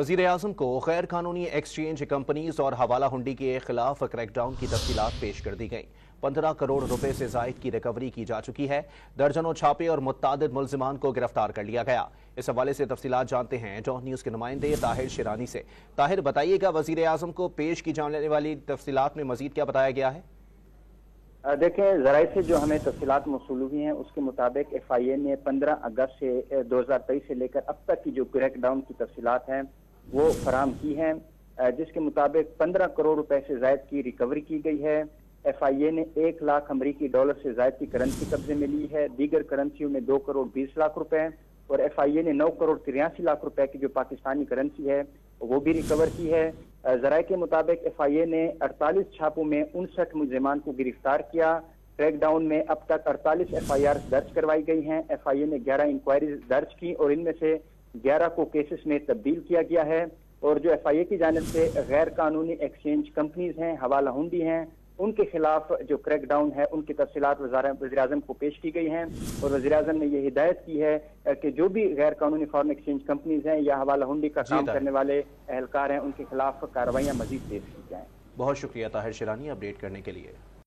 वज़ीर आज़म को गैर कानूनी एक्सचेंज कंपनीज और हवाला हुंडी के खिलाफ क्रैकडाउन की तफसीलात पेश कर दी गईं। 15 करोड़ रुपए से जायद की रिकवरी की जा चुकी है। दर्जनों छापे और मुत्तादिद मुल्जिमान को गिरफ्तार कर लिया गया। इस हवाले से तफसीलात जानते हैं जौहर न्यूज़ के नुमाइंदे ताहिर शिरानी से। ताहिर, बताइएगा, वज़ीर आज़म को पेश की जाने वाली तफसीलात में मजीद क्या बताया गया है? देखें, ज़राए से जो हमें तफसीलात मौसूल हुई हैं उसके मुताबिक FIA ने 15 अगस्त से 2023 से लेकर अब तक की जो क्रैकडाउन की तफसीलात हैं वो फराम की हैं, जिसके मुताबिक 15 करोड़ रुपए से जायद की रिकवरी की गई है। FIA ने 1 लाख अमरीकी डॉलर से जायद की करेंसी कब्जे में ली है। दीगर करेंसियों में 2 करोड़ 20 लाख रुपए और FIA ने 9 करोड़ 83 लाख रुपए की जो पाकिस्तानी करेंसी है वो भी रिकवर की है। ज़राए के मुताबिक FIA ने 48 छापों में 59 मुलजिमान को गिरफ्तार किया। क्रैकडाउन में अब तक 48 FIR दर्ज करवाई गई हैं। FIA ने 11 इंक्वायरीज दर्ज की और इनमें से 11 को केसेस में तब्दील किया गया है। और जो FIA की जानिब से गैर कानूनी एक्सचेंज कंपनीज हैं, हवाला हुंडी हैं, उनके खिलाफ जो क्रैकडाउन है उनकी तफसीलात वज़ीर-ए-आज़म को पेश की गई हैं। और वज़ीर-ए-आज़म ने ये हिदायत की है कि जो भी गैर कानूनी फॉरेन एक्सचेंज कंपनीज हैं या हवाला हुंडी का काम करने वाले एहलकार हैं उनके खिलाफ कार्रवाइयाँ मजीद तेज की जाएँ। बहुत शुक्रिया ताहिर शिरानी अपडेट करने के लिए।